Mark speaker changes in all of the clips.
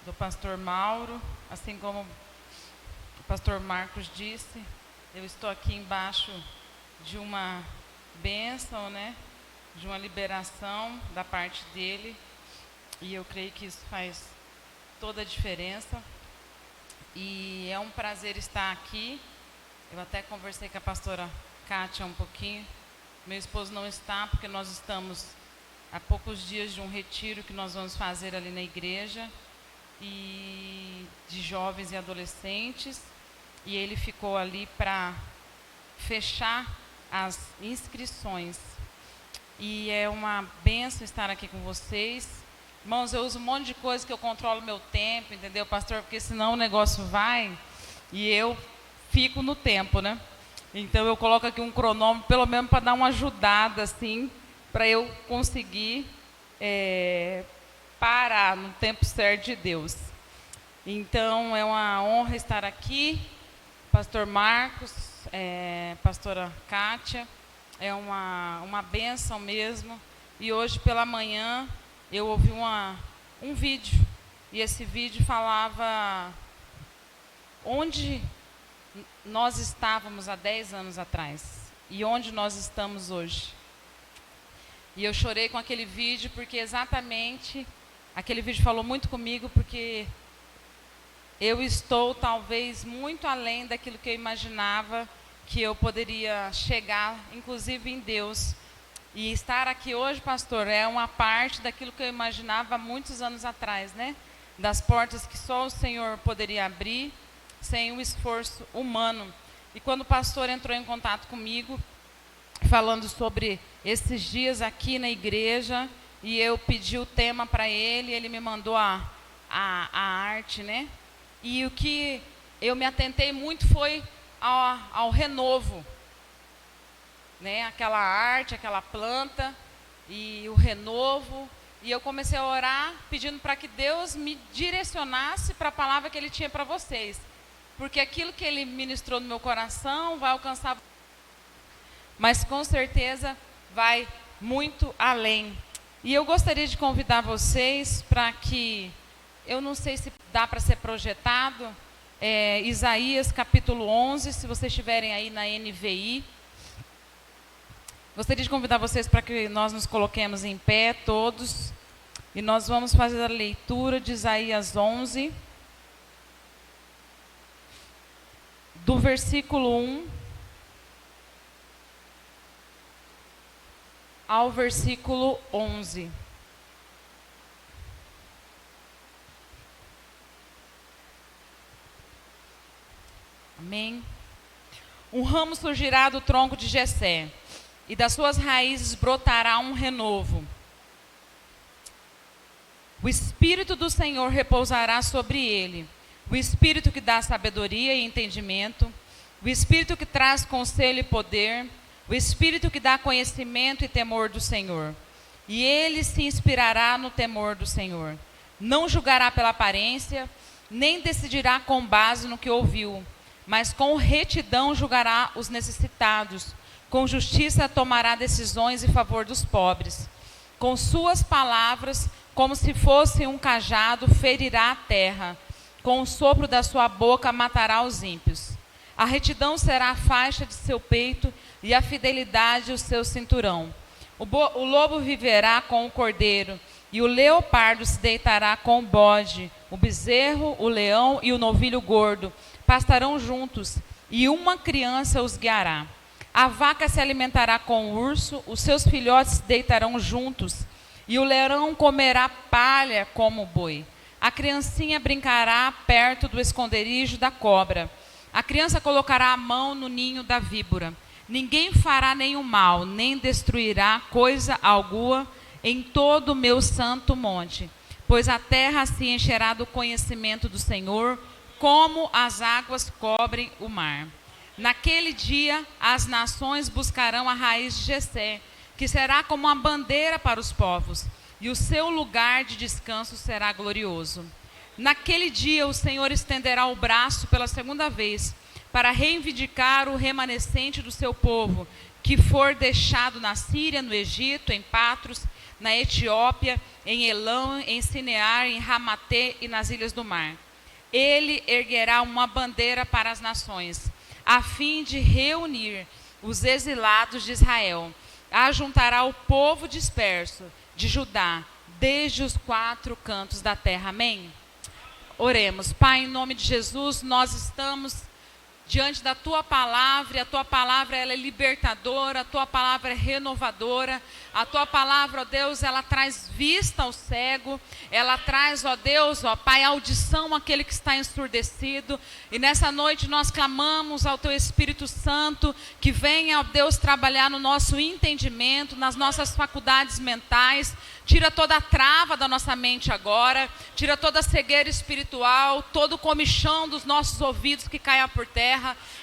Speaker 1: do pastor Mauro, assim como o pastor Marcos disse, eu estou aqui embaixo de uma bênção, né? De uma liberação da parte dele, e eu creio que isso faz toda a diferença. E é um prazer estar aqui. Eu até conversei com a pastora Kátia um pouquinho. Meu esposo não está, porque nós estamos há poucos dias de um retiro que nós vamos fazer ali na igreja, e de jovens e adolescentes, e ele ficou ali para fechar as inscrições. E é uma bênção estar aqui com vocês. Irmãos, eu uso um monte de coisa que eu controlo meu tempo, entendeu, pastor? Porque senão o negócio vai e eu fico no tempo, né? Então eu coloco aqui um cronômetro, pelo menos para dar uma ajudada, assim, para eu conseguir parar no tempo certo de Deus. Então é uma honra estar aqui, pastor Marcos, pastora Kátia, é uma bênção mesmo. E hoje pela manhã eu ouvi um vídeo, e esse vídeo falava onde nós estávamos há 10 anos atrás e onde nós estamos hoje. E eu chorei com aquele vídeo, porque exatamente aquele vídeo falou muito comigo, porque eu estou talvez muito além daquilo que eu imaginava que eu poderia chegar, inclusive em Deus. E estar aqui hoje, pastor, é uma parte daquilo que eu imaginava há muitos anos atrás, né? Das portas que só o Senhor poderia abrir, sem um esforço humano. E quando o pastor entrou em contato comigo, falando sobre esses dias aqui na igreja, e eu pedi o tema para ele, ele me mandou a arte, né? E o que eu me atentei muito foi ao renovo, né? Aquela arte, aquela planta e o renovo. E eu comecei a orar pedindo para que Deus me direcionasse para a palavra que Ele tinha para vocês, porque aquilo que Ele ministrou no meu coração vai alcançar, mas com certeza vai muito além. E eu gostaria de convidar vocês para que, eu não sei se dá para ser projetado, Isaías capítulo 11, se vocês estiverem aí na NVI. Gostaria de convidar vocês para que nós nos coloquemos em pé, todos, e nós vamos fazer a leitura de Isaías 11, do versículo 1 ao versículo 11. Amém? Um ramo surgirá do tronco de Jessé, e das suas raízes brotará um renovo. O Espírito do Senhor repousará sobre ele, o Espírito que dá sabedoria e entendimento, o Espírito que traz conselho e poder, o Espírito que dá conhecimento e temor do Senhor. E ele se inspirará no temor do Senhor. Não julgará pela aparência, nem decidirá com base no que ouviu, mas com retidão julgará os necessitados. Com justiça tomará decisões em favor dos pobres. Com suas palavras, como se fosse um cajado, ferirá a terra. Com o sopro da sua boca matará os ímpios. A retidão será a faixa de seu peito e a fidelidade o seu cinturão. O lobo viverá com o cordeiro, e o leopardo se deitará com o bode. O bezerro, o leão e o novilho gordo pastarão juntos, e uma criança os guiará. A vaca se alimentará com o urso, os seus filhotes se deitarão juntos, e o leão comerá palha como o boi. A criancinha brincará perto do esconderijo da cobra. A criança colocará a mão no ninho da víbora. Ninguém fará nenhum mal, nem destruirá coisa alguma em todo o meu santo monte, pois a terra se encherá do conhecimento do Senhor, como as águas cobrem o mar. Naquele dia, as nações buscarão a raiz de Jessé, que será como uma bandeira para os povos, e o seu lugar de descanso será glorioso. Naquele dia, o Senhor estenderá o braço pela segunda vez, para reivindicar o remanescente do seu povo, que for deixado na Síria, no Egito, em Patros, na Etiópia, em Elão, em Sinear, em Ramatê e nas ilhas do mar. Ele erguerá uma bandeira para as nações, a fim de reunir os exilados de Israel. Ajuntará o povo disperso de Judá, desde os 4 cantos da terra. Amém? Oremos. Pai, em nome de Jesus, nós estamos diante da Tua palavra, e a Tua palavra ela é libertadora, a Tua palavra é renovadora, a Tua palavra, ó Deus, ela traz vista ao cego, ela traz, ó Deus, ó Pai, audição àquele que está ensurdecido, e nessa noite nós clamamos ao Teu Espírito Santo, que venha, ó Deus, trabalhar no nosso entendimento, nas nossas faculdades mentais, tira toda a trava da nossa mente agora, tira toda a cegueira espiritual, todo o comichão dos nossos ouvidos que caia por terra.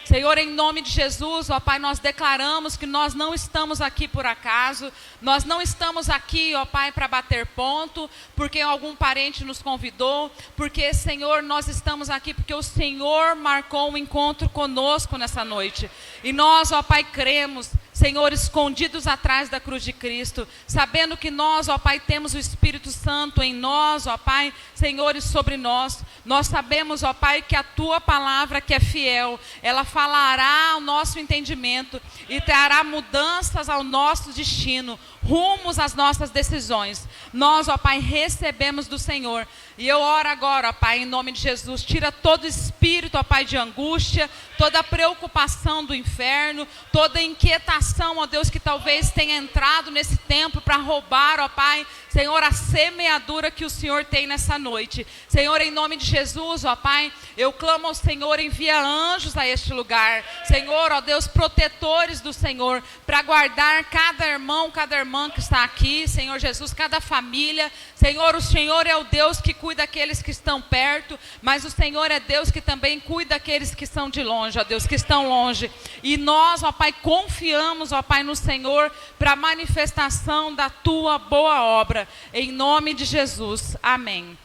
Speaker 1: Senhor, em nome de Jesus, ó Pai, nós declaramos que nós não estamos aqui por acaso, nós não estamos aqui, ó Pai, para bater ponto, porque algum parente nos convidou, porque, Senhor, nós estamos aqui porque o Senhor marcou um encontro conosco nessa noite. E nós, ó Pai, cremos, Senhor, escondidos atrás da cruz de Cristo, sabendo que nós, ó Pai, temos o Espírito Santo em nós, ó Pai, Senhor, e sobre nós. Nós sabemos, ó Pai, que a Tua palavra que é fiel, ela falará ao nosso entendimento e trará mudanças ao nosso destino, rumos às nossas decisões. Nós, ó Pai, recebemos do Senhor. E eu oro agora, ó Pai, em nome de Jesus, tira todo espírito, ó Pai, de angústia, toda preocupação do inferno, toda inquietação, ó Deus, que talvez tenha entrado nesse templo para roubar, ó Pai, Senhor, a semeadura que o Senhor tem nessa noite. Senhor, em nome de Jesus, ó Pai, eu clamo ao Senhor, envia anjos a este lugar. Senhor, ó Deus, protetores do Senhor, para guardar cada irmão, cada irmã que está aqui, Senhor Jesus, cada família. Senhor, o Senhor é o Deus que cuida daqueles que estão perto, mas o Senhor é Deus que também cuida daqueles que são de longe, ó Deus, que estão longe. E nós, ó Pai, confiamos, ó Pai, no Senhor, para a manifestação da Tua boa obra, em nome de Jesus. Amém.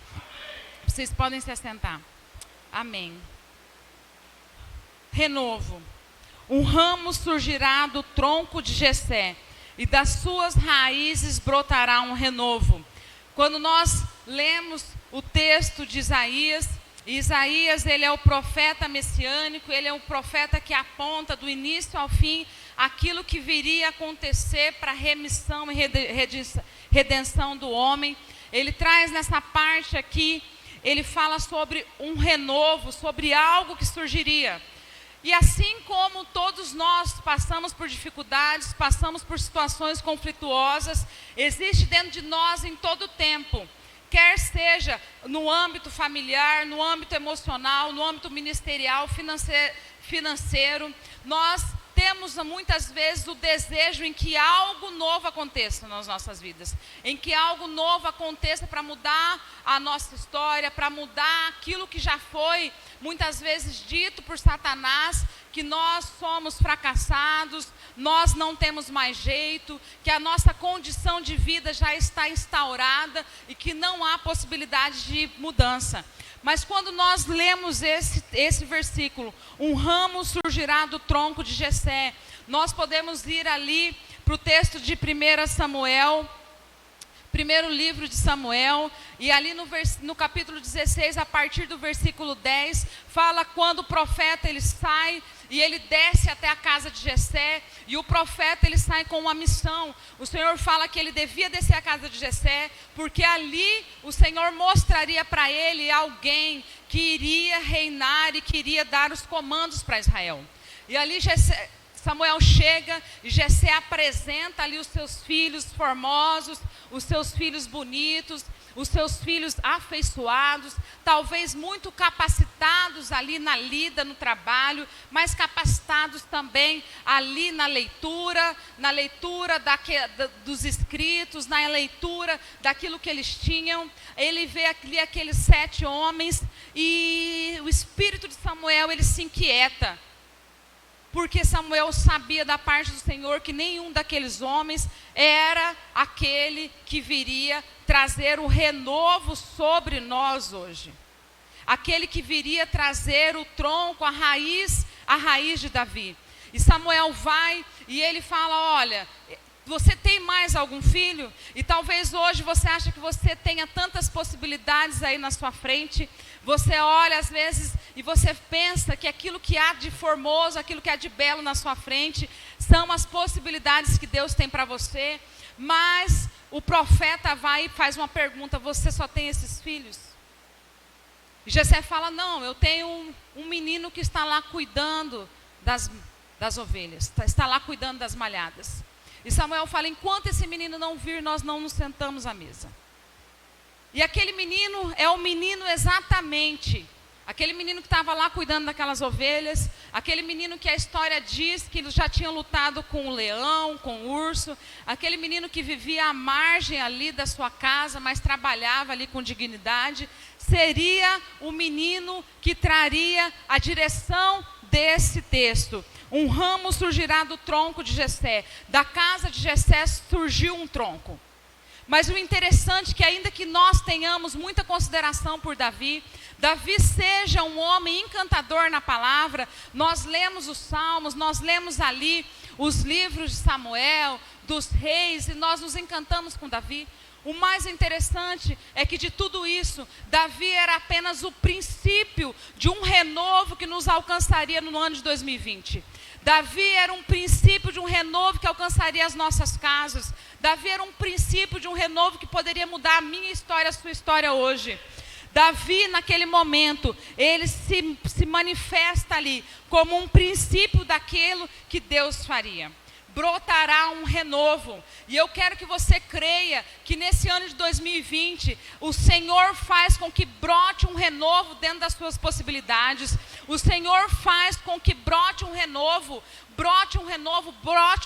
Speaker 1: Vocês podem se assentar. Amém. Renovo. Um ramo surgirá do tronco de Jessé, e das suas raízes brotará um renovo. Quando nós lemos o texto de Isaías, Isaías, ele é o profeta messiânico, ele é o profeta que aponta do início ao fim aquilo que viria a acontecer para a remissão e redenção do homem. Ele traz nessa parte aqui, ele fala sobre um renovo, sobre algo que surgiria. E assim como todos nós passamos por dificuldades, passamos por situações conflituosas, existe dentro de nós em todo o tempo, quer seja no âmbito familiar, no âmbito emocional, no âmbito ministerial, financeiro, nós temos muitas vezes o desejo em que algo novo aconteça nas nossas vidas, em que algo novo aconteça para mudar a nossa história, para mudar aquilo que já foi muitas vezes dito por Satanás, que nós somos fracassados, nós não temos mais jeito, que a nossa condição de vida já está instaurada e que não há possibilidade de mudança. Mas quando nós lemos esse versículo, um ramo surgirá do tronco de Jessé, nós podemos ir ali para o texto de 1 Samuel, primeiro livro de Samuel, e ali no capítulo 16, a partir do versículo 10, fala quando o profeta ele sai e ele desce até a casa de Jessé, e o profeta ele sai com uma missão. O Senhor fala que ele devia descer à casa de Jessé, porque ali o Senhor mostraria para ele alguém que iria reinar e que iria dar os comandos para Israel. E ali Samuel chega e Jessé apresenta ali os seus filhos formosos, os seus filhos bonitos, os seus filhos afeiçoados, talvez muito capacitados ali na lida, no trabalho, mas capacitados também ali na leitura dos escritos, na leitura daquilo que eles tinham. Ele vê ali aqueles 7 homens e o espírito de Samuel, ele se inquieta. Porque Samuel sabia da parte do Senhor que nenhum daqueles homens era aquele que viria trazer o renovo sobre nós hoje. Aquele que viria trazer o tronco, a raiz de Davi. E Samuel vai e ele fala, olha, Você tem mais algum filho? E talvez hoje você acha que você tenha tantas possibilidades aí na sua frente. Você olha às vezes e você pensa que aquilo que há de formoso, aquilo que há de belo na sua frente, são as possibilidades que Deus tem para você. Mas o profeta vai e faz uma pergunta: você só tem esses filhos? E Jessé fala: não, eu tenho um menino que está lá cuidando das ovelhas, está lá cuidando das malhadas. E Samuel fala: enquanto esse menino não vir, nós não nos sentamos à mesa. E aquele menino é o menino exatamente, aquele menino que estava lá cuidando daquelas ovelhas, aquele menino que a história diz que já tinha lutado com o leão, com o urso, aquele menino que vivia à margem ali da sua casa, mas trabalhava ali com dignidade, seria o menino que traria a direção desse texto. Um ramo surgirá do tronco de Jessé. Da casa de Jessé surgiu um tronco. Mas o interessante é que ainda que nós tenhamos muita consideração por Davi seja um homem encantador na palavra, nós lemos os salmos, nós lemos ali os livros de Samuel, dos reis, e nós nos encantamos com Davi. O mais interessante é que de tudo isso, Davi era apenas o princípio de um renovo que nos alcançaria no ano de 2020. Davi era um princípio de um renovo que alcançaria as nossas casas. Davi era um princípio de um renovo que poderia mudar a minha história, a sua história hoje. Davi, naquele momento, ele se manifesta ali como um princípio daquilo que Deus faria. Brotará um renovo, e eu quero que você creia que nesse ano de 2020, o Senhor faz com que brote um renovo dentro das suas possibilidades, o Senhor faz com que brote um renovo, brote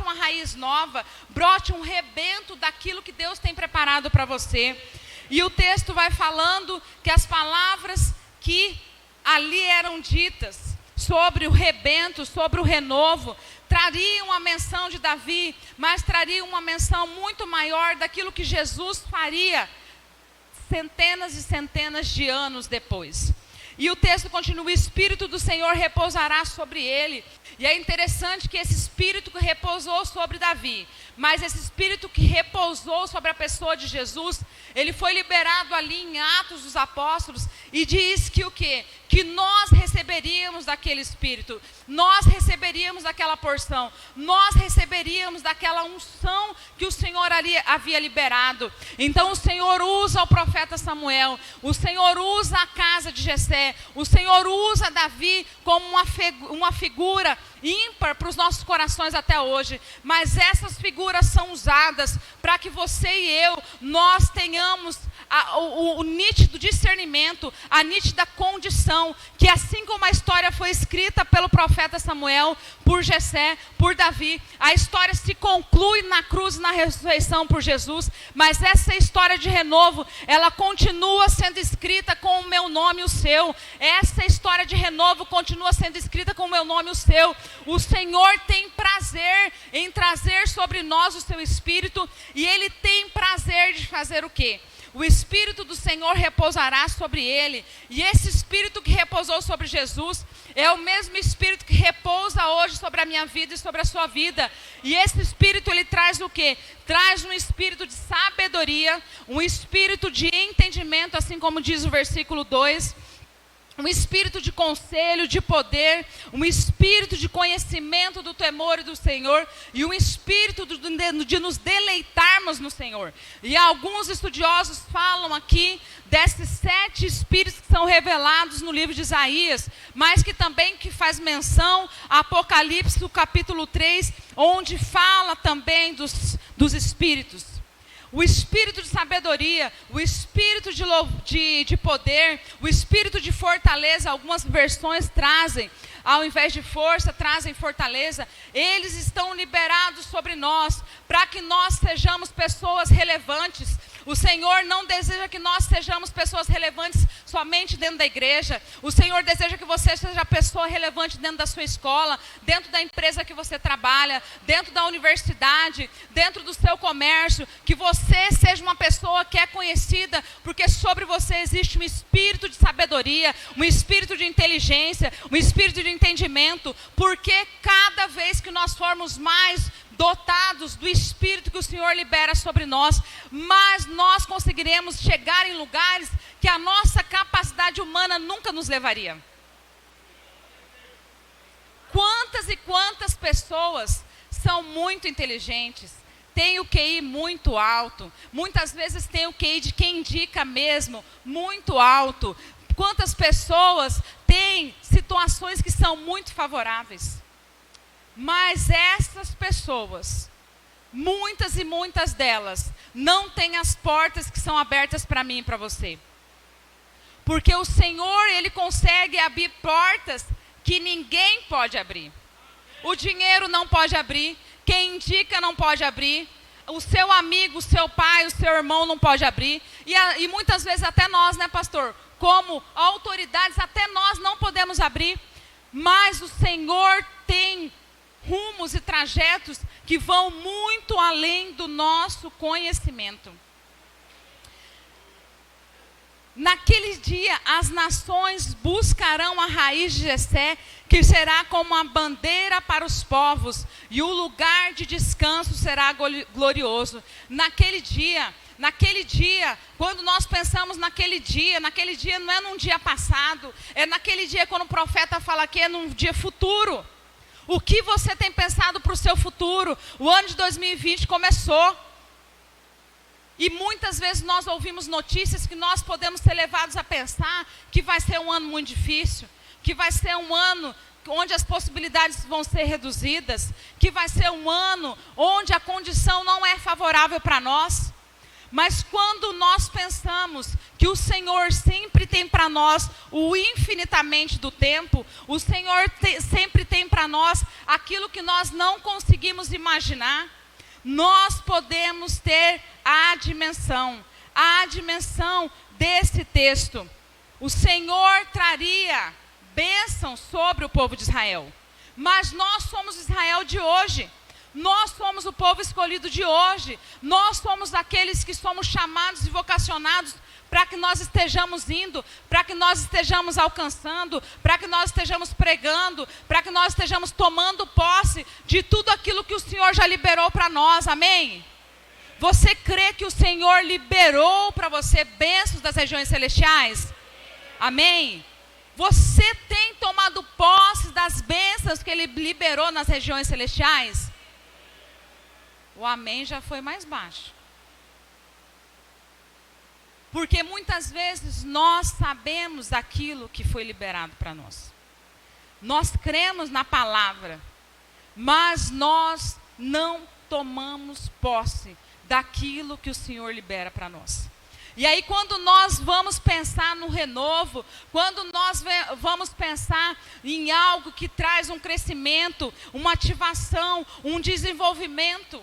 Speaker 1: uma raiz nova, brote um rebento daquilo que Deus tem preparado para você. E o texto vai falando que as palavras que ali eram ditas sobre o rebento, sobre o renovo, trariam uma menção de Davi, mas trariam uma menção muito maior daquilo que Jesus faria centenas e centenas de anos depois. E o texto continua: o Espírito do Senhor repousará sobre ele. E é interessante que esse Espírito que repousou sobre Davi, mas esse Espírito que repousou sobre a pessoa de Jesus, ele foi liberado ali em Atos dos Apóstolos, e diz que o quê? Que nós receberíamos daquele Espírito, nós receberíamos daquela porção, nós receberíamos daquela unção que o Senhor havia liberado. Então o Senhor usa o profeta Samuel, o Senhor usa a casa de Jessé, o Senhor usa Davi como uma figura ímpar para os nossos corações até hoje, mas essas figuras são usadas para que você e eu, nós tenhamos o nítido discernimento, a nítida condição, que assim como a história foi escrita pelo profeta Samuel, por Jessé, por Davi, a história se conclui na cruz e na ressurreição por Jesus, mas essa história de renovo, ela continua sendo escrita com o meu nome e o seu. Essa história de renovo continua sendo escrita com o meu nome e o seu. O Senhor tem prazer em trazer sobre nós o seu Espírito, e Ele tem prazer de fazer o quê? O Espírito do Senhor repousará sobre ele. E esse Espírito que repousou sobre Jesus é o mesmo Espírito que repousa hoje sobre a minha vida e sobre a sua vida. E esse Espírito, ele traz o quê? Traz um espírito de sabedoria, um espírito de entendimento, assim como diz o versículo 2. Um espírito de conselho, de poder, um espírito de conhecimento do temor e do Senhor, e um espírito de nos deleitarmos no Senhor. E alguns estudiosos falam aqui desses 7 espíritos que são revelados no livro de Isaías, mas que também faz menção a Apocalipse, no capítulo 3, onde fala também dos espíritos. O espírito de sabedoria, o espírito de poder, o espírito de fortaleza. Algumas versões trazem, ao invés de força, trazem fortaleza. Eles estão liberados sobre nós, para que nós sejamos pessoas relevantes. O Senhor não deseja que nós sejamos pessoas relevantes somente dentro da igreja. O Senhor deseja que você seja pessoa relevante dentro da sua escola, dentro da empresa que você trabalha, dentro da universidade, dentro do seu comércio. Que você seja uma pessoa que é conhecida, porque sobre você existe um espírito de sabedoria, um espírito de inteligência, um espírito de entendimento. Porque cada vez que nós formos mais dotados do Espírito que o Senhor libera sobre nós, mas nós conseguiremos chegar em lugares que a nossa capacidade humana nunca nos levaria. Quantas e quantas pessoas são muito inteligentes, têm o QI muito alto, muitas vezes tem o QI de quem indica mesmo, muito alto. Quantas pessoas têm situações que são muito favoráveis. Mas essas pessoas, muitas e muitas delas, não têm as portas que são abertas para mim e para você. Porque o Senhor, Ele consegue abrir portas que ninguém pode abrir. O dinheiro não pode abrir, quem indica não pode abrir, o seu amigo, o seu pai, o seu irmão não pode abrir. E muitas vezes até nós, né, pastor? Como autoridades, até nós não podemos abrir. Mas o Senhor tem rumos e trajetos que vão muito além do nosso conhecimento. Naquele dia, as nações buscarão a raiz de Jessé, que será como uma bandeira para os povos, e o lugar de descanso será glorioso. Naquele dia, quando nós pensamos naquele dia não é num dia passado, é naquele dia quando o profeta fala que é num dia futuro. O que você tem pensado para o seu futuro? O ano de 2020 começou. E muitas vezes nós ouvimos notícias que nós podemos ser levados a pensar que vai ser um ano muito difícil, que vai ser um ano onde as possibilidades vão ser reduzidas, que vai ser um ano onde a condição não é favorável para nós. Mas quando nós pensamos que o Senhor sempre tem para nós o infinitamente do tempo, o Senhor sempre tem para nós aquilo que nós não conseguimos imaginar, nós podemos ter a dimensão desse texto. O Senhor traria bênção sobre o povo de Israel, mas nós somos Israel de hoje. Nós somos o povo escolhido de hoje. Nós somos aqueles que somos chamados e vocacionados para que nós estejamos indo, para que nós estejamos alcançando, para que nós estejamos pregando, para que nós estejamos tomando posse de tudo aquilo que o Senhor já liberou para nós. Amém? Você crê que o Senhor liberou para você bênçãos das regiões celestiais? Amém? Você tem tomado posse das bênçãos que Ele liberou nas regiões celestiais? O amém já foi mais baixo. Porque muitas vezes nós sabemos aquilo que foi liberado para nós. Nós cremos na palavra, mas nós não tomamos posse daquilo que o Senhor libera para nós. E aí quando nós vamos pensar no renovo, quando nós vamos pensar em algo que traz um crescimento, uma ativação, um desenvolvimento,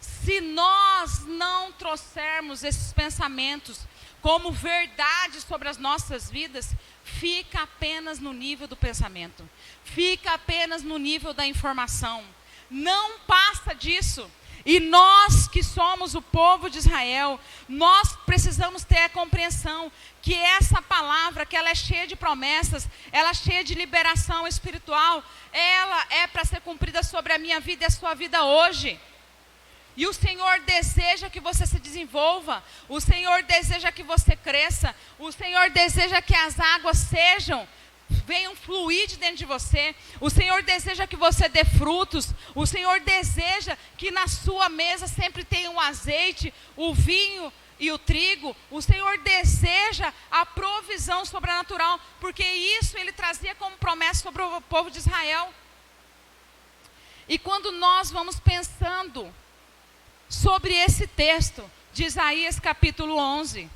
Speaker 1: se nós não trouxermos esses pensamentos como verdade sobre as nossas vidas, fica apenas no nível do pensamento, fica apenas no nível da informação, não passa disso. E nós que somos o povo de Israel, nós precisamos ter a compreensão que essa palavra, que ela é cheia de promessas, ela é cheia de liberação espiritual, ela é para ser cumprida sobre a minha vida e a sua vida hoje. E o Senhor deseja que você se desenvolva, o Senhor deseja que você cresça, o Senhor deseja que as águas venham fluir de dentro de você, o Senhor deseja que você dê frutos, o Senhor deseja que na sua mesa sempre tenha o azeite, o vinho e o trigo. O Senhor deseja a provisão sobrenatural, porque isso Ele trazia como promessa sobre o povo de Israel. E quando nós vamos pensando sobre esse texto de Isaías capítulo 11,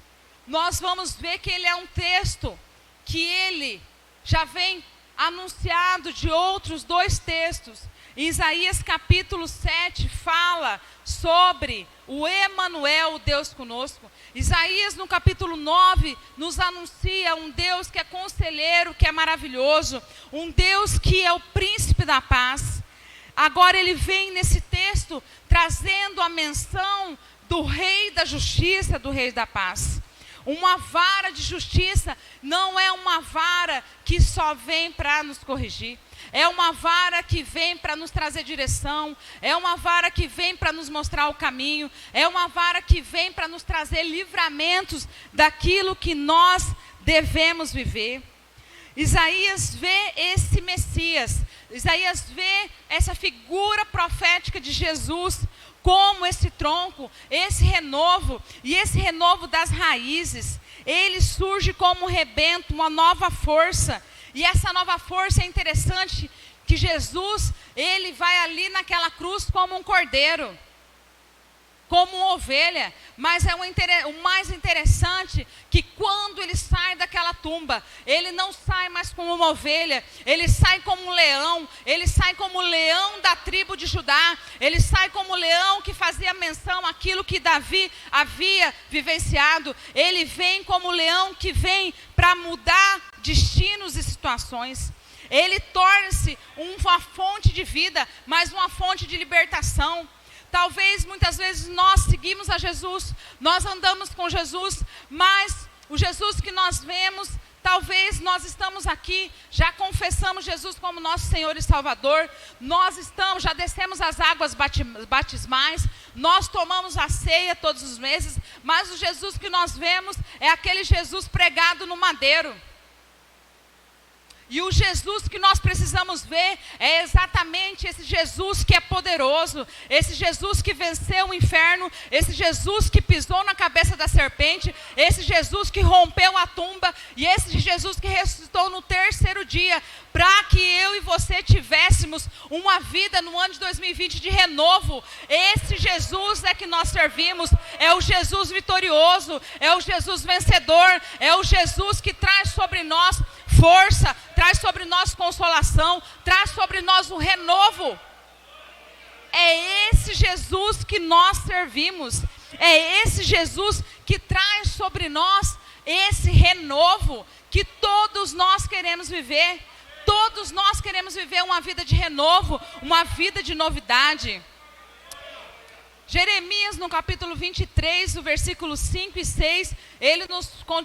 Speaker 1: nós vamos ver que ele é um texto que ele já vem anunciado de outros dois textos. Isaías capítulo 7 fala sobre o Emanuel, o Deus conosco. Isaías no capítulo 9 nos anuncia um Deus que é conselheiro, que é maravilhoso, um Deus que é o príncipe da paz. Agora ele vem nesse texto trazendo a menção do Rei da Justiça, do Rei da Paz. Uma vara de justiça não é uma vara que só vem para nos corrigir. É uma vara que vem para nos trazer direção. É uma vara que vem para nos mostrar o caminho. É uma vara que vem para nos trazer livramentos daquilo que nós devemos viver. Isaías vê esse Messias. Isaías vê essa figura profética de Jesus como esse tronco, esse renovo, e esse renovo das raízes, ele surge como um rebento, uma nova força, e essa nova força é interessante, que Jesus, ele vai ali naquela cruz como um cordeiro, como uma ovelha, mas é o mais interessante, que quando ele sai daquela tumba, ele não sai mais como uma ovelha, ele sai como um leão, ele sai como o leão da tribo de Judá, ele sai como o leão que fazia menção àquilo que Davi havia vivenciado, ele vem como o leão que vem para mudar destinos e situações. Ele torna-se uma fonte de vida, mas uma fonte de libertação. Talvez muitas vezes nós seguimos a Jesus, nós andamos com Jesus, mas o Jesus que nós vemos, talvez nós estamos aqui, já confessamos Jesus como nosso Senhor e Salvador, já descemos as águas batismais, nós tomamos a ceia todos os meses, mas o Jesus que nós vemos é aquele Jesus pregado no madeiro. E o Jesus que nós precisamos ver é exatamente esse Jesus que é poderoso, esse Jesus que venceu o inferno, esse Jesus que pisou na cabeça da serpente, esse Jesus que rompeu a tumba e esse Jesus que ressuscitou no terceiro dia, para que eu e você tivéssemos uma vida no ano de 2020 de renovo. Esse Jesus é que nós servimos, é o Jesus vitorioso, é o Jesus vencedor, é o Jesus que traz sobre nós força, traz sobre nós consolação, traz sobre nós um renovo. É esse Jesus que nós servimos, é esse Jesus que traz sobre nós esse renovo que todos nós queremos viver. Todos nós queremos viver uma vida de renovo, uma vida de novidade. Jeremias, no capítulo 23, o versículo 5 e 6,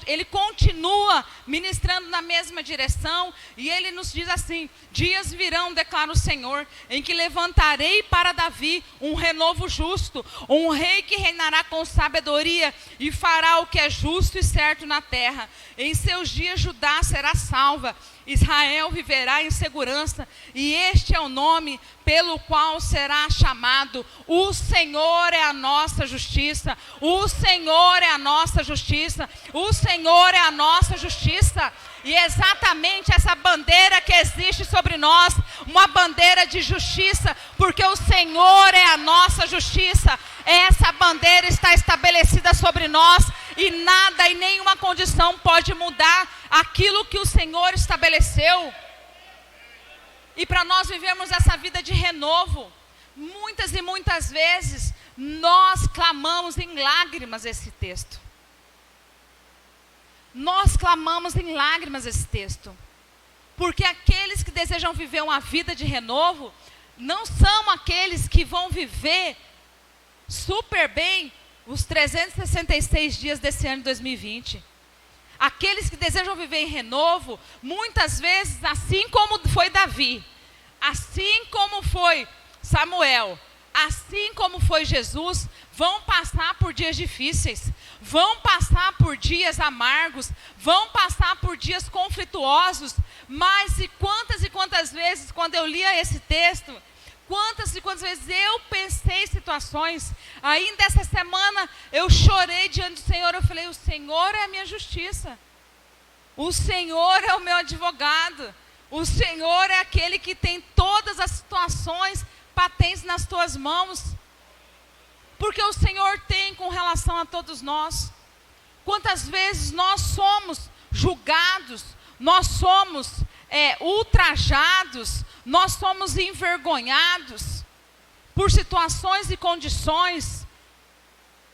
Speaker 1: ele continua ministrando na mesma direção, e ele nos diz assim: dias virão, declara o Senhor, em que levantarei para Davi um renovo justo, um rei que reinará com sabedoria e fará o que é justo e certo na terra. Em seus dias Judá será salva, Israel viverá em segurança, e este é o nome pelo qual será chamado: o Senhor é a nossa justiça, o Senhor é a nossa justiça, o Senhor é a nossa justiça. E exatamente essa bandeira que existe sobre nós, uma bandeira de justiça, porque o Senhor é a nossa justiça. Essa bandeira está estabelecida sobre nós, e nada e nenhuma condição pode mudar aquilo que o Senhor estabeleceu. E para nós vivermos essa vida de renovo, muitas e muitas vezes nós clamamos em lágrimas esse texto. Nós clamamos em lágrimas esse texto, porque aqueles que desejam viver uma vida de renovo não são aqueles que vão viver super bem os 366 dias desse ano de 2020. Aqueles que desejam viver em renovo, muitas vezes, assim como foi Davi, assim como foi Samuel, assim como foi Jesus, vão passar por dias difíceis, vão passar por dias amargos, vão passar por dias conflituosos. Mas e quantas vezes, quando eu lia esse texto, quantas e quantas vezes eu pensei em situações, ainda essa semana eu chorei diante do Senhor, eu falei: o Senhor é a minha justiça, o Senhor é o meu advogado, o Senhor é aquele que tem todas as situações patentes nas tuas mãos, porque o Senhor tem com relação a todos nós. Quantas vezes nós somos julgados, nós somos ultrajados, nós somos envergonhados por situações e condições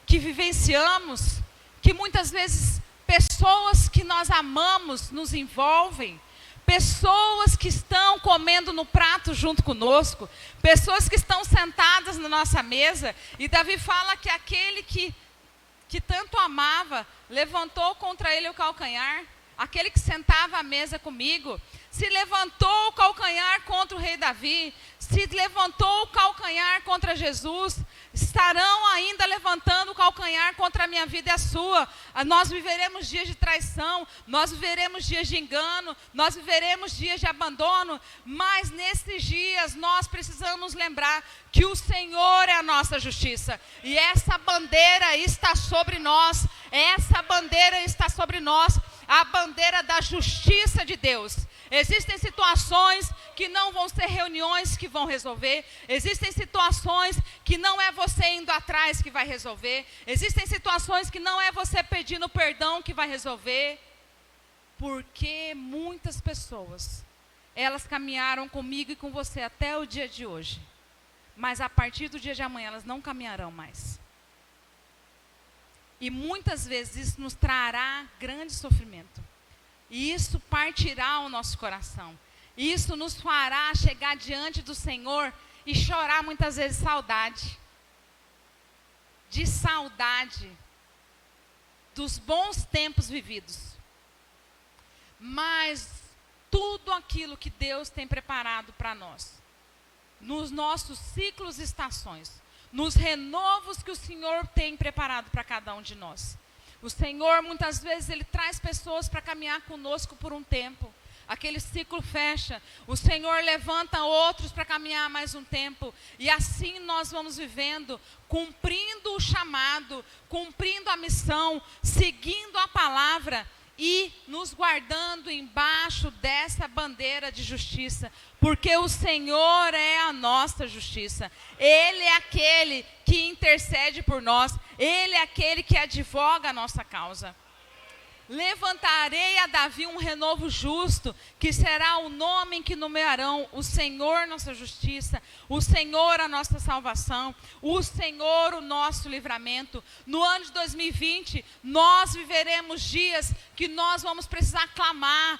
Speaker 1: que vivenciamos, que muitas vezes pessoas que nós amamos nos envolvem, pessoas que estão comendo no prato junto conosco, pessoas que estão sentadas na nossa mesa. E Davi fala que aquele que que tanto amava, levantou contra ele o calcanhar. Aquele que sentava à mesa comigo, se levantou o calcanhar contra o rei Davi, se levantou o calcanhar contra Jesus, estarão ainda levantando o calcanhar contra a minha vida e a sua. Nós viveremos dias de traição, nós viveremos dias de engano, nós viveremos dias de abandono, mas nesses dias nós precisamos lembrar que o Senhor é a nossa justiça, e essa bandeira está sobre nós, essa bandeira está sobre nós, a bandeira da justiça de Deus. Existem situações que não vão ser reuniões que vão resolver. Existem situações que não é você indo atrás que vai resolver. Existem situações que não é você pedindo perdão que vai resolver. Porque muitas pessoas, elas caminharam comigo e com você até o dia de hoje. Mas a partir do dia de amanhã elas não caminharão mais. E muitas vezes isso nos trará grande sofrimento. E isso partirá o nosso coração. E isso nos fará chegar diante do Senhor e chorar muitas vezes saudade. De saudade dos bons tempos vividos. Mas tudo aquilo que Deus tem preparado para nós, nos nossos ciclos e estações, nos renovos que o Senhor tem preparado para cada um de nós. O Senhor, muitas vezes, Ele traz pessoas para caminhar conosco por um tempo. Aquele ciclo fecha. O Senhor levanta outros para caminhar mais um tempo. E assim nós vamos vivendo, cumprindo o chamado, cumprindo a missão, seguindo a palavra e nos guardando embaixo dessa bandeira de justiça, porque o Senhor é a nossa justiça. Ele é aquele que intercede por nós, Ele é aquele que advoga a nossa causa. Levantarei a Davi um renovo justo, que será o nome em que nomearão o Senhor nossa justiça, o Senhor a nossa salvação, o Senhor o nosso livramento. No ano de 2020, nós viveremos dias que nós vamos precisar clamar: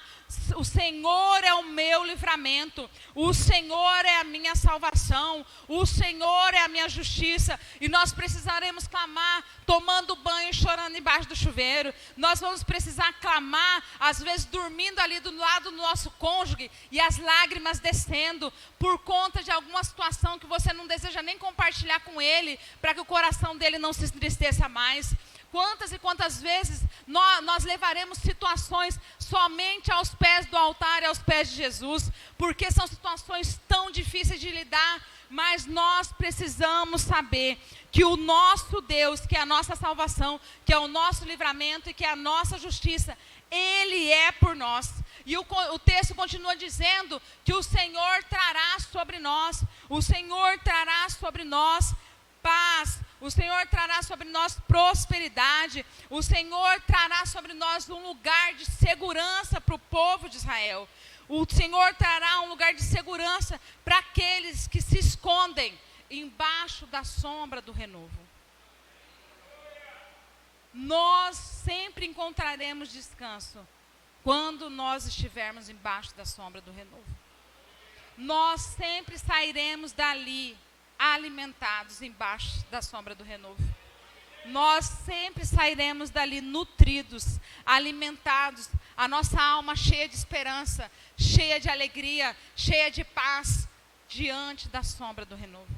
Speaker 1: o Senhor é o meu livramento, o Senhor é a minha salvação, o Senhor é a minha justiça. E nós precisaremos clamar tomando banho e chorando embaixo do chuveiro. Nós vamos precisar clamar, às vezes dormindo ali do lado do nosso cônjuge e as lágrimas descendo por conta de alguma situação que você não deseja nem compartilhar com ele, para que o coração dele não se entristeça mais. Quantas e quantas vezes nós levaremos situações somente aos pés do altar e aos pés de Jesus, porque são situações tão difíceis de lidar, mas nós precisamos saber que o nosso Deus, que é a nossa salvação, que é o nosso livramento e que é a nossa justiça, Ele é por nós. E o texto continua dizendo que o Senhor trará sobre nós, o Senhor trará sobre nós paz, o Senhor trará sobre nós prosperidade, o Senhor trará sobre nós um lugar de segurança para o povo de Israel. O Senhor trará um lugar de segurança para aqueles que se escondem embaixo da sombra do renovo. Nós sempre encontraremos descanso quando nós estivermos embaixo da sombra do renovo. Nós sempre sairemos dali alimentados embaixo da sombra do renovo. Nós sempre sairemos dali nutridos, alimentados, a nossa alma cheia de esperança, cheia de alegria, cheia de paz, diante da sombra do renovo.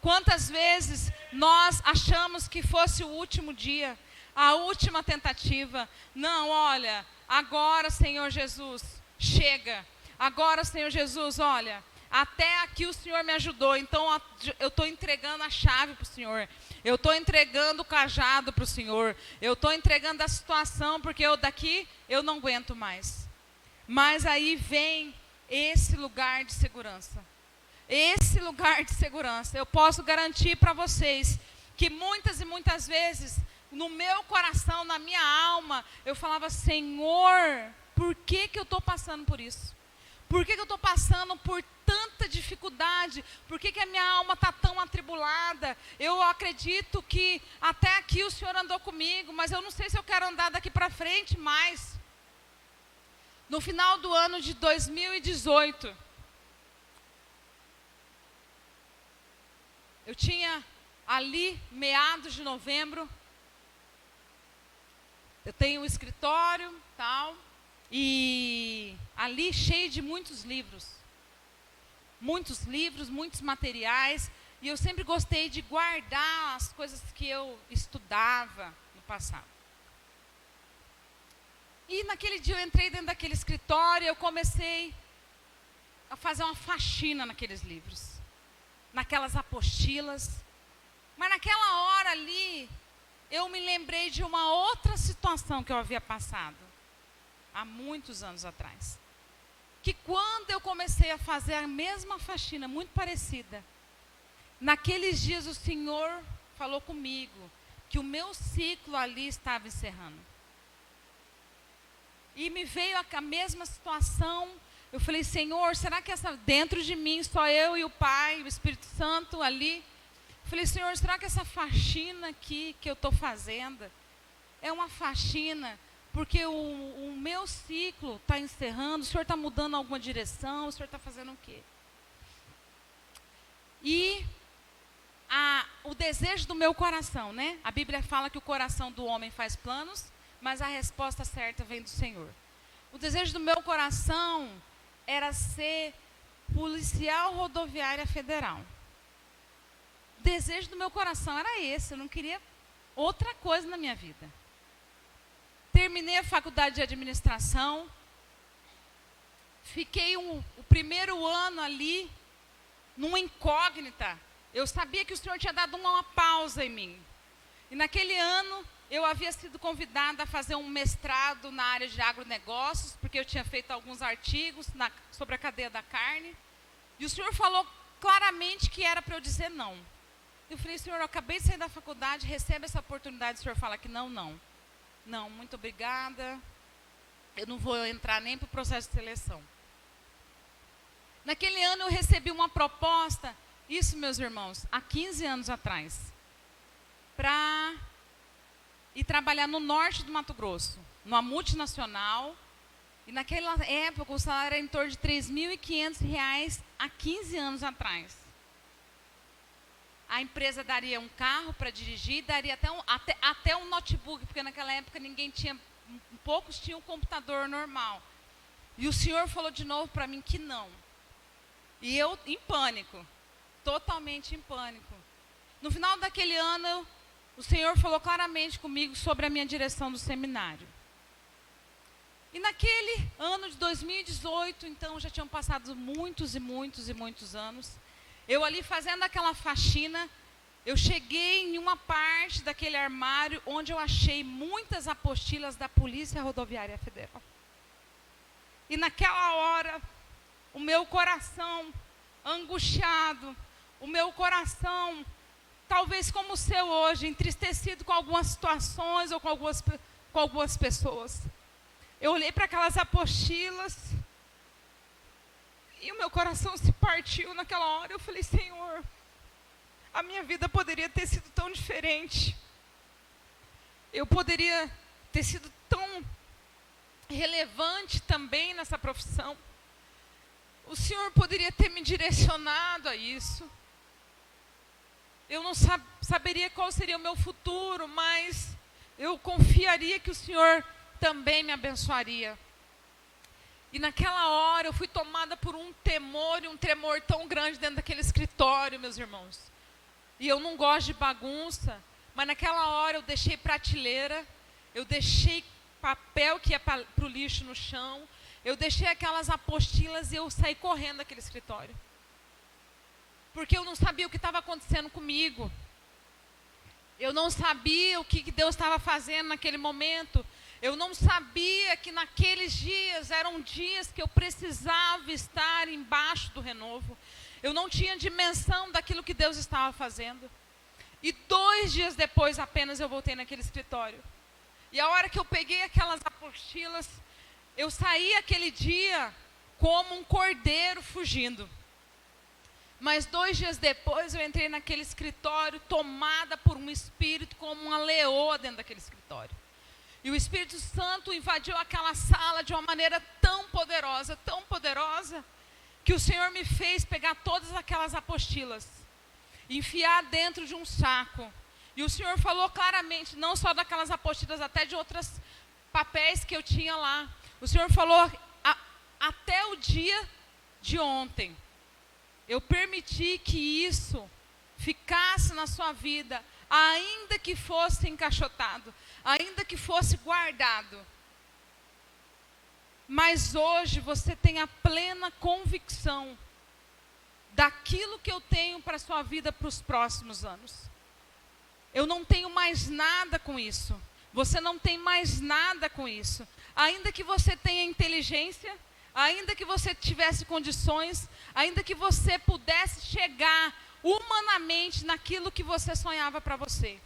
Speaker 1: Quantas vezes nós achamos que fosse o último dia, a última tentativa? Não, olha, agora, Senhor Jesus, chega. Agora, Senhor Jesus, olha, até aqui o Senhor me ajudou, então eu estou entregando a chave para o Senhor, eu estou entregando o cajado para o Senhor, eu estou entregando a situação, porque daqui eu não aguento mais. Mas aí vem esse lugar de segurança. Esse lugar de segurança, eu posso garantir para vocês que muitas e muitas vezes, no meu coração, na minha alma, eu falava: Senhor, por que eu estou passando por isso? Por que eu estou passando por tanta dificuldade? Por que a minha alma está tão atribulada? Eu acredito que até aqui o Senhor andou comigo, mas eu não sei se eu quero andar daqui para frente mais. No final do ano de 2018, eu tinha ali, meados de novembro, Eu tenho um escritório, tal, e ali cheio de muitos livros, muitos materiais, e eu sempre gostei de guardar as coisas que eu estudava no passado. E naquele dia eu entrei dentro daquele escritório e eu comecei a fazer uma faxina naqueles livros, naquelas apostilas. Mas naquela hora ali, eu me lembrei de uma outra situação que eu havia passado, há muitos anos atrás. Que quando eu comecei a fazer a mesma faxina, muito parecida, naqueles dias o Senhor falou comigo que o meu ciclo ali estava encerrando. E me veio a mesma situação. Eu falei, Senhor, será que dentro de mim, só eu e o Pai, o Espírito Santo ali? Eu falei, Senhor, será que essa faxina aqui que eu estou fazendo é uma faxina porque o meu ciclo está encerrando, o Senhor está mudando alguma direção, o Senhor está fazendo o quê? E o desejo do meu coração, né? A Bíblia fala que o coração do homem faz planos, mas a resposta certa vem do Senhor. O desejo do meu coração era ser policial rodoviária federal. O desejo do meu coração era esse, eu não queria outra coisa na minha vida. Terminei a faculdade de administração, fiquei o primeiro ano ali, numa incógnita. Eu sabia que o Senhor tinha dado uma pausa em mim. E naquele ano, eu havia sido convidada a fazer um mestrado na área de agronegócios, porque eu tinha feito alguns artigos sobre a cadeia da carne. E o Senhor falou claramente que era para eu dizer não. Eu falei, Senhor, eu acabei de sair da faculdade, recebe essa oportunidade. O Senhor fala que não. Não, muito obrigada. Eu não vou entrar nem para o processo de seleção. Naquele ano eu recebi uma proposta, isso, meus irmãos, há 15 anos atrás, para ir trabalhar no norte do Mato Grosso, numa multinacional. E naquela época o salário era em torno de R$ 3.500 há 15 anos atrás. A empresa daria um carro para dirigir, daria até um notebook, porque naquela época poucos tinham um computador normal. E o Senhor falou de novo para mim que não. E eu em pânico, totalmente em pânico. No final daquele ano, o Senhor falou claramente comigo sobre a minha direção do seminário. E naquele ano de 2018, então já tinham passado muitos anos. Eu ali fazendo aquela faxina, eu cheguei em uma parte daquele armário onde eu achei muitas apostilas da Polícia Rodoviária Federal. E naquela hora, o meu coração angustiado, o meu coração, talvez como o seu hoje, entristecido com algumas situações ou com algumas pessoas. Eu olhei para aquelas apostilas e o meu coração se partiu naquela hora. Eu falei, Senhor, a minha vida poderia ter sido tão diferente. Eu poderia ter sido tão relevante também nessa profissão. O Senhor poderia ter me direcionado a isso. Eu não saberia qual seria o meu futuro, mas eu confiaria que o Senhor também me abençoaria. E naquela hora eu fui tomada por um temor e um tremor tão grande dentro daquele escritório, meus irmãos. E eu não gosto de bagunça, mas naquela hora eu deixei prateleira, eu deixei papel que ia para o lixo no chão, eu deixei aquelas apostilas e eu saí correndo daquele escritório. Porque eu não sabia o que estava acontecendo comigo. Eu não sabia o que Deus estava fazendo naquele momento. Eu não sabia que naqueles dias eram dias que eu precisava estar embaixo do renovo. Eu não tinha dimensão daquilo que Deus estava fazendo. E 2 dias depois apenas eu voltei naquele escritório. E a hora que eu peguei aquelas apostilas, eu saí aquele dia como um cordeiro fugindo. Mas 2 dias depois eu entrei naquele escritório tomada por um espírito como uma leoa dentro daquele escritório. E o Espírito Santo invadiu aquela sala de uma maneira tão poderosa, que o Senhor me fez pegar todas aquelas apostilas, enfiar dentro de um saco E o Senhor falou claramente, não só daquelas apostilas, até de outros papéis que eu tinha lá. O Senhor falou, até o dia de ontem, eu permiti que isso ficasse na sua vida, ainda que fosse encaixotado, ainda que fosse guardado. Mas hoje você tem a plena convicção daquilo que eu tenho para a sua vida para os próximos anos. Eu não tenho mais nada com isso. Você não tem mais nada com isso. Ainda que você tenha inteligência, ainda que você tivesse condições, ainda que você pudesse chegar humanamente naquilo que você sonhava para você.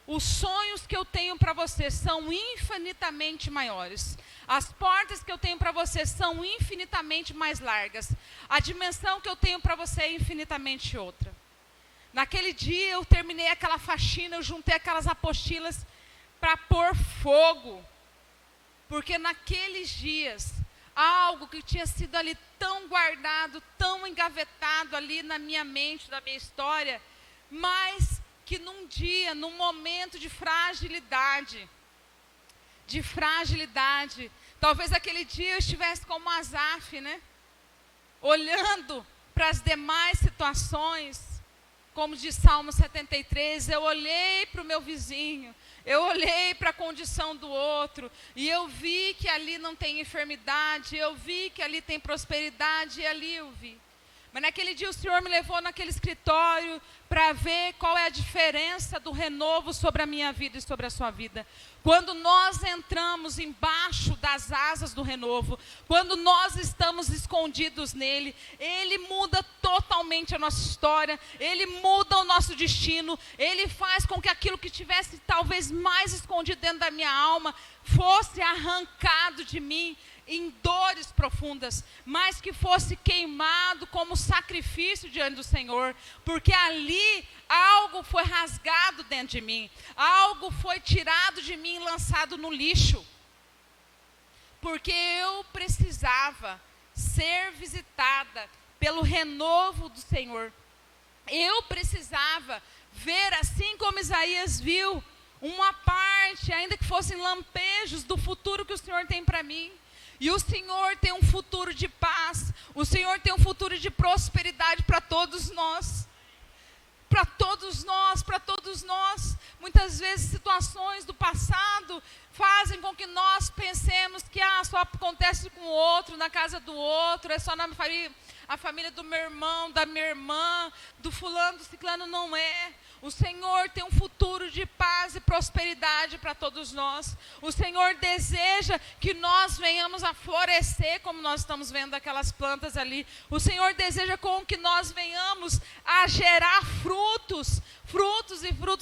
Speaker 1: Os sonhos que eu tenho para você são infinitamente maiores. As portas que eu tenho para você são infinitamente mais largas. A dimensão que eu tenho para você é infinitamente outra. Naquele dia eu terminei aquela faxina, eu juntei aquelas apostilas para pôr fogo. Porque naqueles dias, algo que tinha sido ali tão guardado, tão engavetado ali na minha mente, na minha história, mas que num dia, num momento de fragilidade, talvez aquele dia eu estivesse como Asaf, né? Olhando para as demais situações, como diz Salmo 73, eu olhei para o meu vizinho, eu olhei para a condição do outro, e eu vi que ali não tem enfermidade, eu vi que ali tem prosperidade, e ali eu vi. Mas naquele dia o Senhor me levou naquele escritório para ver qual é a diferença do renovo sobre a minha vida e sobre a sua vida. Quando nós entramos embaixo das asas do renovo, quando nós estamos escondidos nele, ele muda totalmente a nossa história, ele muda o nosso destino, ele faz com que aquilo que tivesse talvez mais escondido dentro da minha alma fosse arrancado de mim em dores profundas, mas que fosse queimado como sacrifício diante do Senhor, porque ali algo foi rasgado dentro de mim, algo foi tirado de mim e lançado no lixo, porque eu precisava ser visitada pelo renovo do Senhor. Eu precisava ver, assim como Isaías viu, uma parte, ainda que fossem lampejos do futuro que o Senhor tem para mim. E o Senhor tem um futuro de paz, o Senhor tem um futuro de prosperidade para todos nós. Para todos nós, para todos nós. Muitas vezes situações do passado fazem com que nós pensemos que só acontece com o outro, na casa do outro, é só na família, a família do meu irmão, da minha irmã, do fulano, do ciclano. Não é. O Senhor tem um futuro de paz e prosperidade para todos nós. O Senhor deseja que nós venhamos a florescer, como nós estamos vendo aquelas plantas ali. O Senhor deseja com que nós venhamos a gerar frutos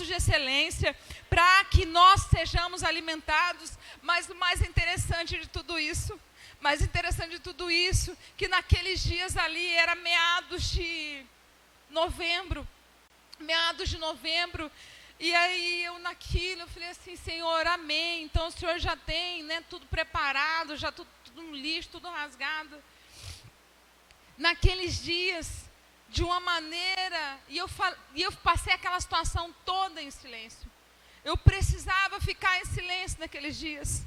Speaker 1: de excelência, para que nós sejamos alimentados. Mas o mais interessante de tudo isso, que naqueles dias ali era meados de novembro, e aí eu falei assim, Senhor, amém, então o Senhor já tem, né, tudo preparado, já tudo no lixo, tudo rasgado. Naqueles dias, de uma maneira, e eu passei aquela situação toda em silêncio. Eu precisava ficar em silêncio naqueles dias.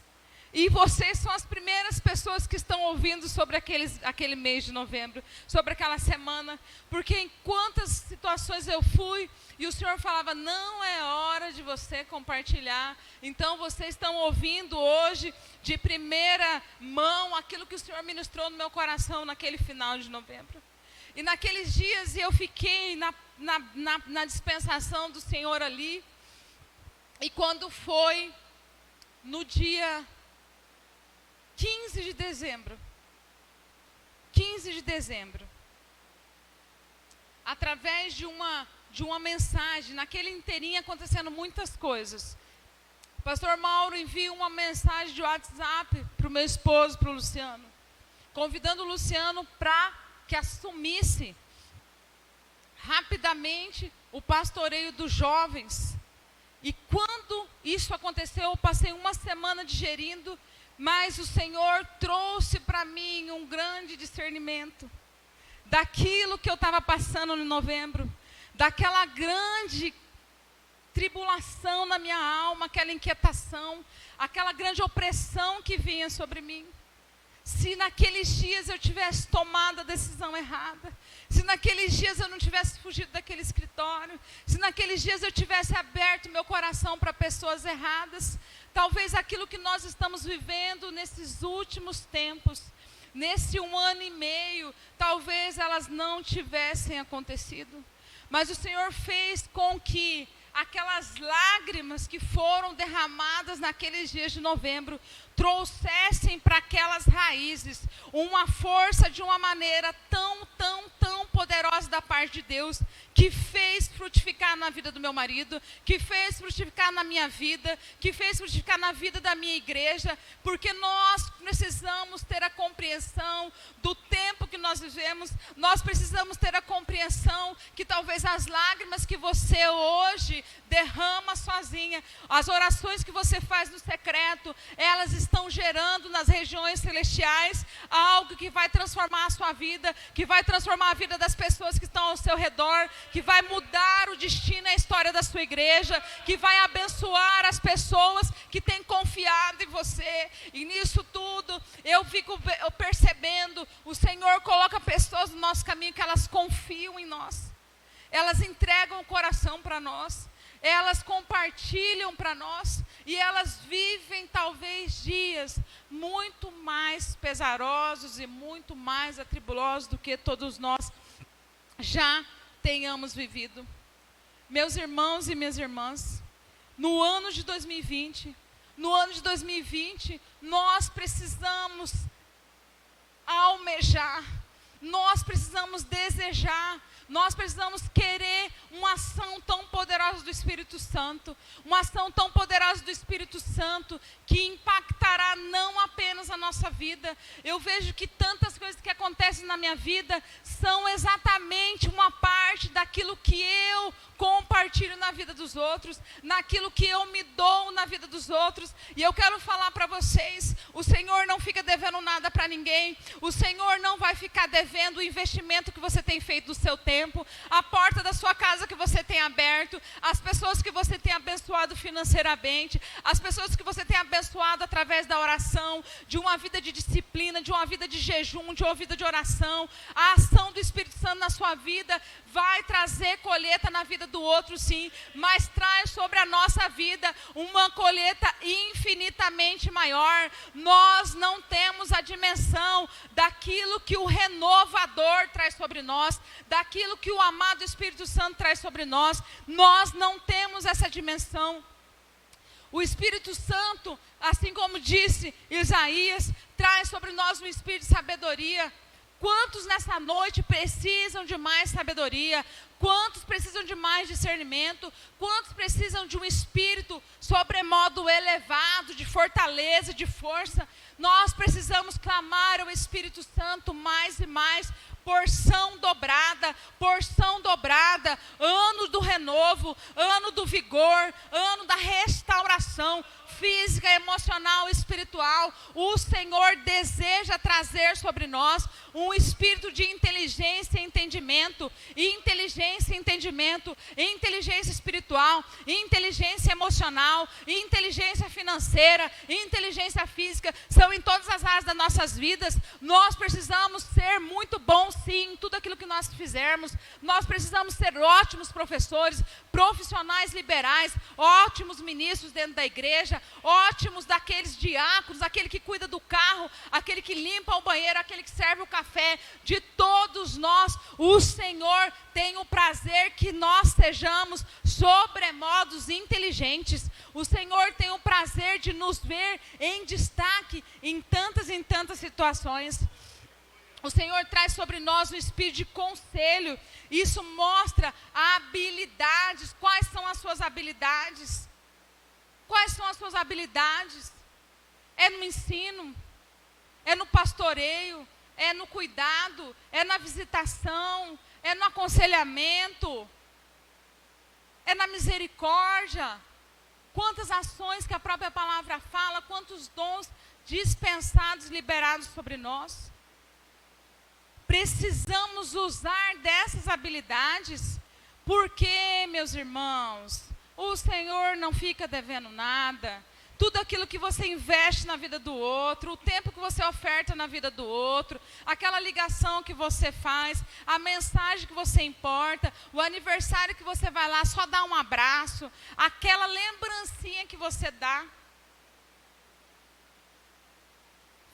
Speaker 1: E vocês são as primeiras pessoas que estão ouvindo sobre aquele mês de novembro, sobre aquela semana, porque em quantas situações eu fui, e o Senhor falava, não é hora de você compartilhar. Então vocês estão ouvindo hoje, de primeira mão, aquilo que o Senhor ministrou no meu coração naquele final de novembro. E naqueles dias eu fiquei na dispensação do Senhor ali, e quando foi no dia 15 de dezembro, através de uma mensagem, naquele inteirinho acontecendo muitas coisas, o pastor Mauro envia uma mensagem de WhatsApp para o meu esposo, para o Luciano, convidando o Luciano para que assumisse rapidamente o pastoreio dos jovens. E quando isso aconteceu, eu passei uma semana digerindo, mas o Senhor trouxe para mim um grande discernimento daquilo que eu estava passando em novembro, daquela grande tribulação na minha alma, aquela inquietação, aquela grande opressão que vinha sobre mim. Se naqueles dias eu tivesse tomado a decisão errada, se naqueles dias eu não tivesse fugido daquele escritório, se naqueles dias eu tivesse aberto meu coração para pessoas erradas, talvez aquilo que nós estamos vivendo nesses últimos tempos, nesse 1 ano e meio, talvez elas não tivessem acontecido. Mas o Senhor fez com que aquelas lágrimas que foram derramadas naqueles dias de novembro trouxessem para aquelas raízes uma força de uma maneira tão poderosa da parte de Deus, que fez frutificar na vida do meu marido, que fez frutificar na minha vida, que fez frutificar na vida da minha igreja, porque nós precisamos ter a compreensão do tempo que nós vivemos, nós precisamos ter a compreensão que talvez as lágrimas que você hoje derrama sozinha, as orações que você faz no secreto, elas estão gerando nas regiões celestiais algo que vai transformar a sua vida, que vai transformar a vida das pessoas que estão ao seu redor, que vai mudar o destino e a história da sua igreja, que vai abençoar as pessoas que têm confiado em você. E nisso tudo, eu fico percebendo, o Senhor coloca pessoas no nosso caminho que elas confiam em nós, elas entregam o coração para nós, elas compartilham para nós, e elas vivem talvez dias muito mais pesarosos e muito mais atribulosos do que todos nós já tenhamos vivido. Meus irmãos e minhas irmãs, no ano de 2020, nós precisamos almejar, nós precisamos desejar, nós precisamos querer uma ação tão poderosa do Espírito Santo, uma ação tão poderosa do Espírito Santo, que impactará não apenas a nossa vida. Eu vejo que tantas coisas que acontecem na minha vida são exatamente uma parte daquilo que eu compartilho na vida dos outros, naquilo que eu me dou na vida dos outros. E eu quero falar para vocês, o Senhor não fica devendo nada para ninguém, o Senhor não vai ficar devendo o investimento que você tem feito do seu tempo, a porta da sua casa que você tem aberto, as pessoas que você tem abençoado financeiramente, as pessoas que você tem abençoado através da oração, de uma vida de disciplina, de uma vida de jejum, de uma vida de oração. A ação do Espírito Santo na sua vida vai trazer colheita na vida do outro, sim, mas traz sobre a nossa vida uma colheita infinitamente maior. Nós não temos a dimensão daquilo que o renovador traz sobre nós, daquilo que o amado Espírito Santo traz sobre nós. Nós não temos essa dimensão. O Espírito Santo, assim como disse Isaías, traz sobre nós um espírito de sabedoria. Quantos nessa noite precisam de mais sabedoria? Quantos precisam de mais discernimento? Quantos precisam de um espírito sobremodo elevado, de fortaleza, de força? Nós precisamos clamar ao Espírito Santo mais e mais, porção dobrada, ano do renovo, ano do vigor, ano da restauração física, emocional, espiritual. O Senhor deseja trazer sobre nós um espírito de inteligência e entendimento, inteligência espiritual, inteligência emocional, inteligência financeira, inteligência física, são em todas as áreas das nossas vidas. Nós precisamos ser muito bons, sim, em tudo aquilo que nós fizermos. Nós precisamos ser ótimos professores, profissionais liberais, ótimos ministros dentro da igreja, ótimos daqueles diáconos, aquele que cuida do carro, aquele que limpa o banheiro, aquele que serve o café. De todos nós, o Senhor tem o prazer que nós sejamos sobremodos inteligentes. O Senhor tem o prazer de nos ver em destaque em tantas situações. O Senhor traz sobre nós um espírito de conselho. Isso mostra habilidades. Quais são as suas habilidades? Quais são as suas habilidades? É no ensino? É no pastoreio? É no cuidado? É na visitação? É no aconselhamento? É na misericórdia? Quantas ações que a própria palavra fala, quantos dons dispensados, liberados sobre nós. Precisamos usar dessas habilidades, porque, meus irmãos, O Senhor não fica devendo nada. Tudo aquilo que você investe na vida do outro, o tempo que você oferta na vida do outro, aquela ligação que você faz, a mensagem que você importa, o aniversário que você vai lá só dar um abraço, aquela lembrancinha que você dá,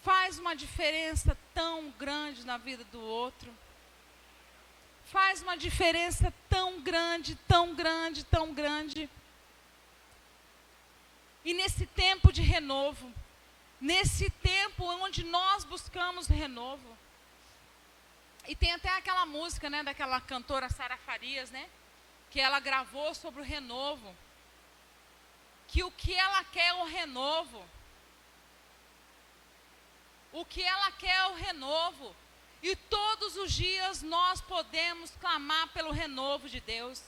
Speaker 1: faz uma diferença tão grande na vida do outro. Faz uma diferença tão grande, tão grande, tão grande. E nesse tempo de renovo, nesse tempo onde nós buscamos renovo, e tem até aquela música, né, daquela cantora Sara Farias, né, que ela gravou sobre o renovo, que o que ela quer é o renovo. O que ela quer é o renovo. E todos os dias nós podemos clamar pelo renovo de Deus.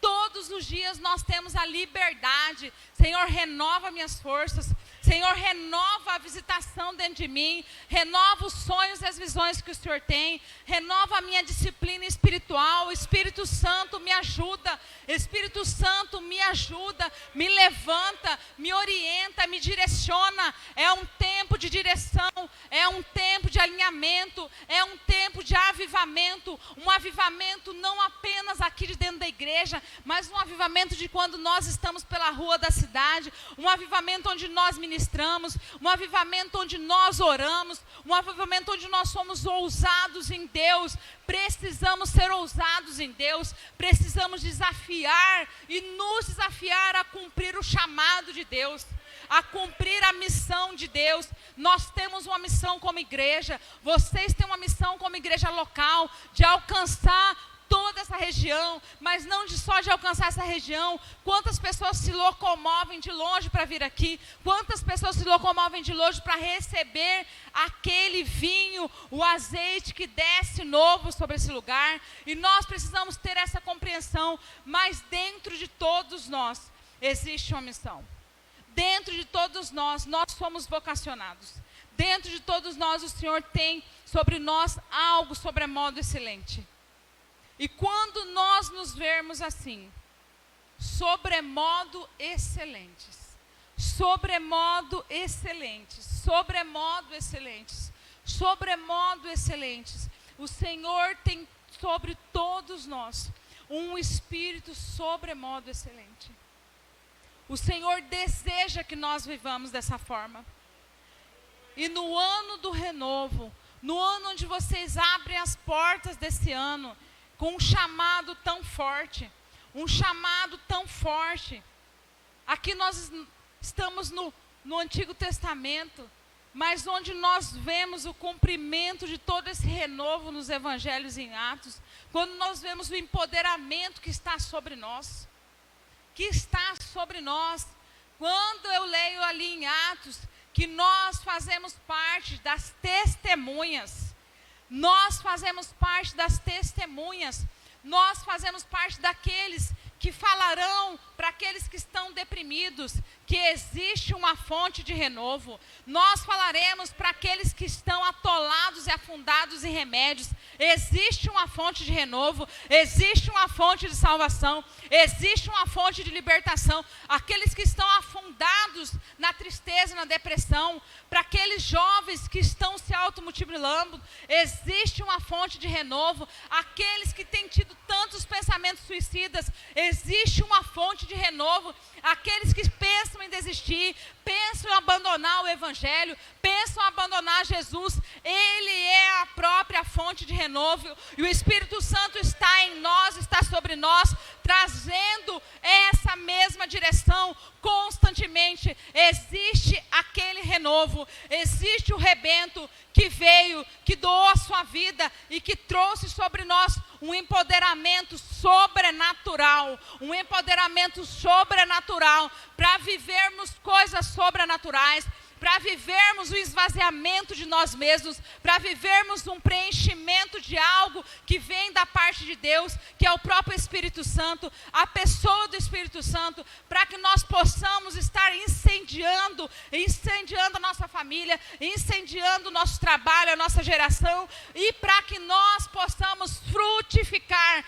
Speaker 1: Todos os dias nós temos a liberdade. Senhor, renova minhas forças. Senhor, renova a visitação dentro de mim. Renova os sonhos e as visões que o Senhor tem. Renova a minha disciplina espiritual. Espírito Santo, me ajuda. Espírito Santo, me ajuda. Me levanta, me orienta, me direciona. É um tempo de direção. É um tempo de alinhamento. É um tempo de avivamento. Um avivamento não apenas aqui de dentro da igreja, mas um avivamento de quando nós estamos pela rua da cidade. Um avivamento onde nós ministramos, um avivamento onde nós oramos, um avivamento onde nós somos ousados em Deus. Precisamos ser ousados em Deus, precisamos desafiar e nos desafiar a cumprir o chamado de Deus, a cumprir a missão de Deus. Nós temos uma missão como igreja, vocês têm uma missão como igreja local, de alcançar toda essa região, mas não só de alcançar essa região. Quantas pessoas se locomovem de longe para vir aqui? Quantas pessoas se locomovem de longe para receber aquele vinho, o azeite que desce novo sobre esse lugar? E nós precisamos ter essa compreensão, mas dentro de todos nós existe uma missão. Dentro de todos nós somos vocacionados. Dentro de todos nós o Senhor tem sobre nós algo sobremodo excelente. E quando nós nos vermos assim, sobremodo excelentes, sobremodo excelentes, sobremodo excelentes, sobremodo excelentes, o Senhor tem sobre todos nós um espírito sobremodo excelente. O Senhor deseja que nós vivamos dessa forma. E no ano do renovo, no ano onde vocês abrem as portas desse ano, com um chamado tão forte, aqui nós estamos no Antigo Testamento, mas onde nós vemos o cumprimento de todo esse renovo nos Evangelhos e em Atos, quando nós vemos o empoderamento que está sobre nós, quando eu leio ali em Atos, que nós fazemos parte das testemunhas, nós fazemos parte daqueles que falarão para aqueles que estão deprimidos que existe uma fonte de renovo. Nós falaremos para aqueles que estão atolados e afundados em remédios. Existe uma fonte de renovo, existe uma fonte de salvação, existe uma fonte de libertação. Aqueles que estão afundados na tristeza, na depressão, para aqueles jovens que estão se automultiplicando, existe uma fonte de renovo. Aqueles que têm tido tantos pensamentos suicidas, existe uma fonte de renovo. Aqueles que pensam em desistir, pensam em abandonar o Evangelho, pensam em abandonar Jesus, Ele é a própria fonte de renovo, e o Espírito Santo está em nós, está sobre nós, trazendo essa mesma direção constantemente. Existe aquele renovo, existe o rebento que veio, que doou a sua vida e que trouxe sobre nós um empoderamento sobrenatural, para vivermos coisas sobrenaturais, para vivermos o esvaziamento de nós mesmos, para vivermos um preenchimento de algo que vem da parte de Deus, que é o próprio Espírito Santo, a pessoa do Espírito Santo, para que nós possamos estar incendiando a nossa família, incendiando o nosso trabalho, a nossa geração, e para que nós possamos frutificar,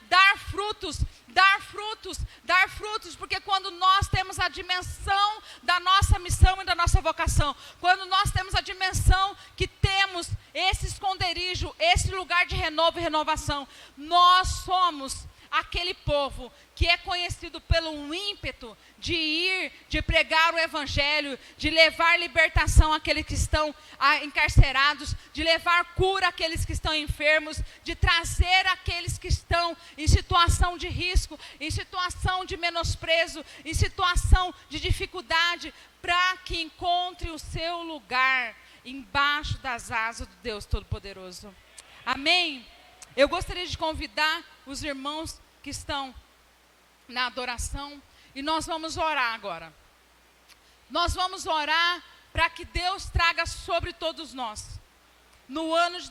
Speaker 1: dar frutos, dar frutos, porque quando nós temos a dimensão da nossa missão e da nossa vocação, quando nós temos a dimensão que temos esse esconderijo, esse lugar de renovo e renovação, nós somos aquele povo que é conhecido pelo um ímpeto de ir, de pregar o evangelho, de levar libertação àqueles que estão encarcerados, de levar cura àqueles que estão enfermos, de trazer aqueles que estão em situação de risco, em situação de menosprezo, em situação de dificuldade, para que encontre o seu lugar embaixo das asas do Deus Todo-Poderoso. Amém? Eu gostaria de convidar os irmãos que estão na adoração e nós vamos orar agora. Nós vamos orar para que Deus traga sobre todos nós, no ano de